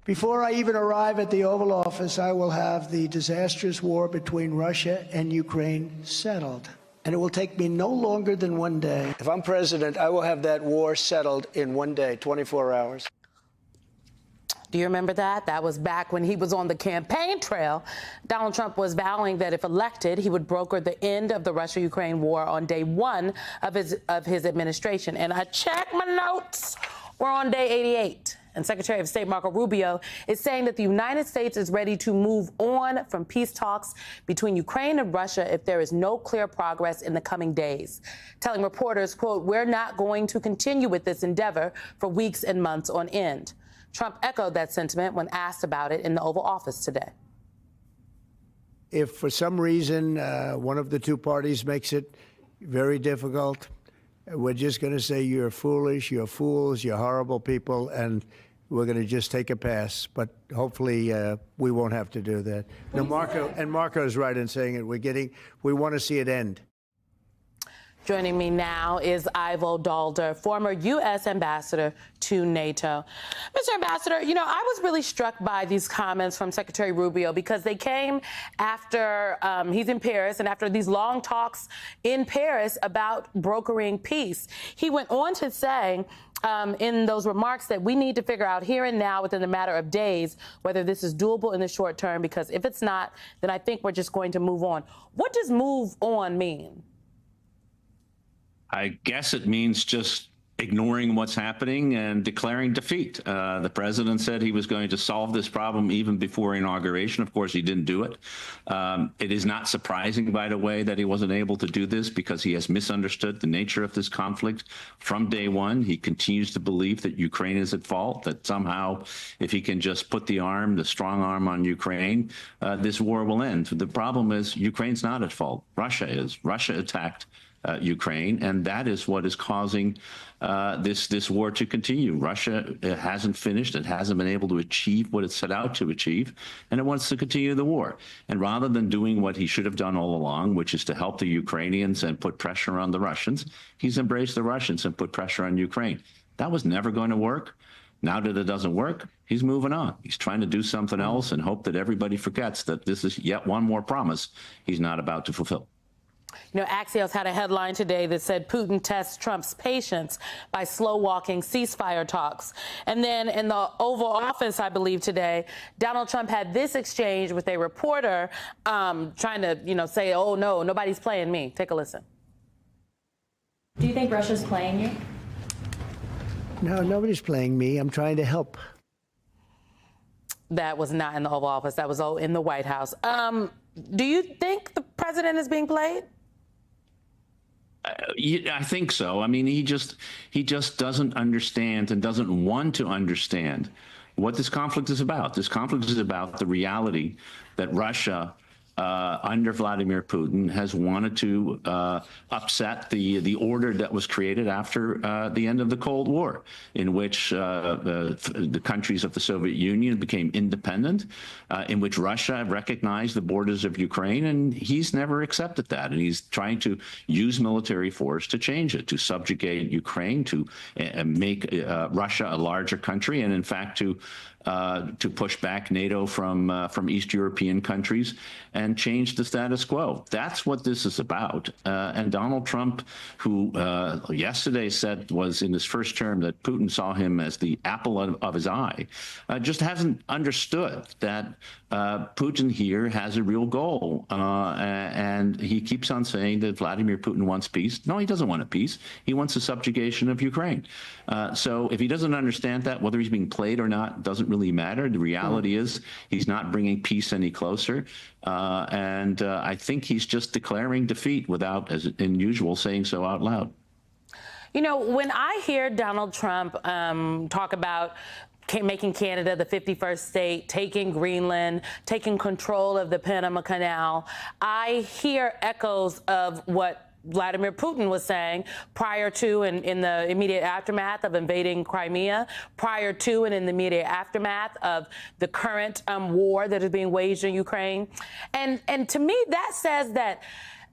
Before I even arrive at the Oval Office, I will have the disastrous war between Russia and Ukraine settled. And it will take me no longer than 1 day. If I'm president, I will have that war settled in 1 day, 24 hours. Do you remember that? That was back when he was on the campaign trail. Donald Trump was vowing that if elected, he would broker the end of the Russia-Ukraine war on day 1 of his administration. And I checked my notes. We're on day 88. And Secretary of State Marco Rubio is saying that the United States is ready to move on from peace talks between Ukraine and Russia if there is no clear progress in the coming days, telling reporters, quote, "We're not going to continue with this endeavor for weeks and months on end." Trump echoed that sentiment when asked about it in the Oval Office today. If for some reason one of the two parties makes it very difficult, we're just going to say you're foolish, you're fools, you're horrible people, and we're going to just take a pass. But hopefully we won't have to do that. No, Marco is right in saying it. We want to see it end. Joining me now is Ivo Daalder, former U.S. ambassador to NATO. Mr. Ambassador, you know, I was really struck by these comments from Secretary Rubio because they came after he's in Paris and after these long talks in Paris about brokering peace. He went on to say in those remarks that we need to figure out here and now within a matter of days whether this is doable in the short term, because if it's not, then I think we're just going to move on. What does move on mean? I guess it means just ignoring what's happening and declaring defeat. The president said he was going to solve this problem even before inauguration. Of course, he didn't do it. It is not surprising, by the way, that he wasn't able to do this because he has misunderstood the nature of this conflict from day one. He continues to believe that Ukraine is at fault, that somehow if he can just put the strong arm on Ukraine, this war will end. The problem is Ukraine's not at fault. Russia is. Russia attacked Ukraine, and that is what is causing this war to continue. Russia hasn't finished. It hasn't been able to achieve what it set out to achieve, and it wants to continue the war. And rather than doing what he should have done all along, which is to help the Ukrainians and put pressure on the Russians, he's embraced the Russians and put pressure on Ukraine. That was never going to work. Now that it doesn't work, he's moving on. He's trying to do something else and hope that everybody forgets that this is yet one more promise he's not about to fulfill. You know, Axios had a headline today that said Putin tests Trump's patience by slow-walking ceasefire talks. And then in the Oval Office, I believe today, Donald Trump had this exchange with a reporter trying to, you know, say, oh, no, nobody's playing me. Take a listen. Do you think Russia's playing you? No, nobody's playing me. I'm trying to help. That was not in the Oval Office. That was in the White House. Do you think the president is being played? I think so. I mean, he just doesn't understand and doesn't want to understand what this conflict is about. This conflict is about the reality that Russia, under Vladimir Putin, has wanted to upset the order that was created after the end of the Cold War, in which the countries of the Soviet Union became independent, in which Russia recognized the borders of Ukraine, and he's never accepted that. And he's trying to use military force to change it, to subjugate Ukraine, to make Russia a larger country, and in fact to push back NATO from East European countries and change the status quo. That's what this is about. And Donald Trump, who yesterday said was in his first term that Putin saw him as the apple of his eye, just hasn't understood that Putin here has a real goal. And he keeps on saying that Vladimir Putin wants peace. No, he doesn't want a peace. He wants the subjugation of Ukraine. So if he doesn't understand that, whether he's being played or not doesn't really matter. The reality is he's not bringing peace any closer. And I think he's just declaring defeat without, as in usual, saying so out loud. You know, when I hear Donald Trump talk about making Canada the 51st state, taking Greenland, taking control of the Panama Canal, I hear echoes of what Vladimir Putin was saying prior to and in the immediate aftermath of invading Crimea, prior to and in the immediate aftermath of the current war that is being waged in Ukraine. And to me, that says that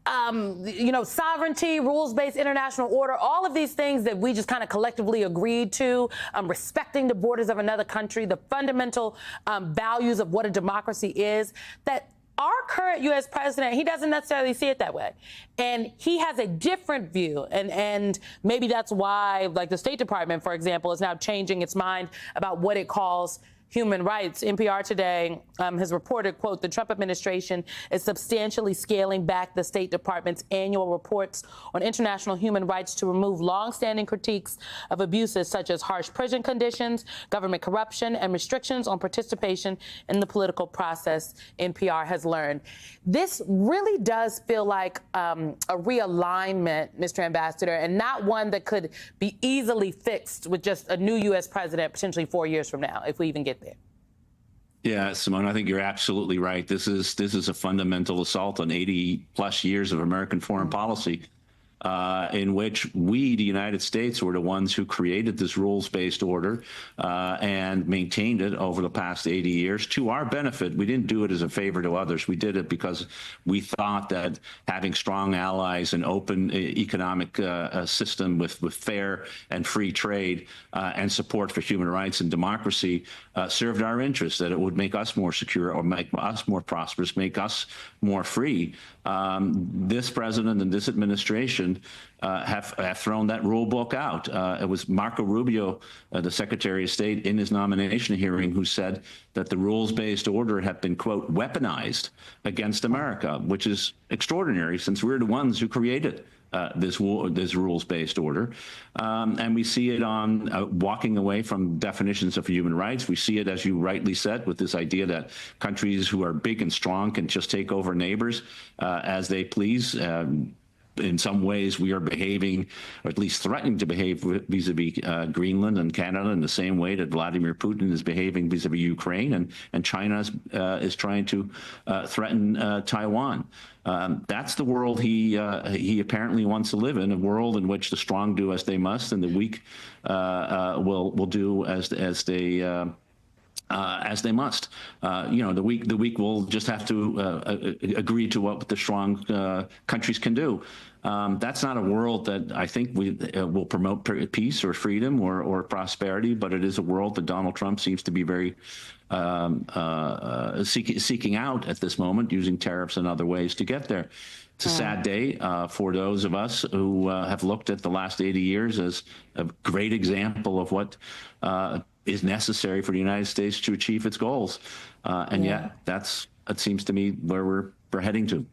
sovereignty, rules-based international order, all of these things that we just kind of collectively agreed to, respecting the borders of another country, the fundamental values of what a democracy is, that our current U.S. president, he doesn't necessarily see it that way. And he has a different view. And maybe that's why, like the State Department, for example, is now changing its mind about what it calls human rights. NPR today has reported, quote, the Trump administration is substantially scaling back the State Department's annual reports on international human rights to remove longstanding critiques of abuses such as harsh prison conditions, government corruption, and restrictions on participation in the political process, NPR has learned. This really does feel like a realignment, Mr. Ambassador, and not one that could be easily fixed with just a new U.S. president potentially 4 years from now, if we even get there. Yeah, Simone, I think you're absolutely right. This is a fundamental assault on 80 plus years of American foreign policy, in which we, the United States, were the ones who created this rules-based order and maintained it over the past 80 years to our benefit. We didn't do it as a favor to others. We did it because we thought that having strong allies and open economic system with fair and free trade and support for human rights and democracy served our interests, that it would make us more secure or make us more prosperous, make us more free. This president and this administration have thrown that rule book out. It was Marco Rubio, the Secretary of State, in his nomination hearing, who said that the rules-based order had been, quote, weaponized against America, which is extraordinary since we're the ones who created this rules-based order. And we see it on walking away from definitions of human rights. We see it, as you rightly said, with this idea that countries who are big and strong can just take over neighbors as they please. In some ways, we are behaving, or at least threatening to behave vis-a-vis Greenland and Canada in the same way that Vladimir Putin is behaving vis-a-vis Ukraine, and China is trying to threaten Taiwan. That's the world he apparently wants to live in, a world in which the strong do as they must, and the weak will do as they must. The weak will just have to agree to what the strong countries can do. That's not a world that I think will promote peace or freedom or prosperity, but it is a world that Donald Trump seems to be very seeking out at this moment, using tariffs and other ways to get there. It's a sad day for those of us who have looked at the last 80 years as a great example of what is necessary for the United States to achieve its goals. And yet, it seems to me, where we're heading to.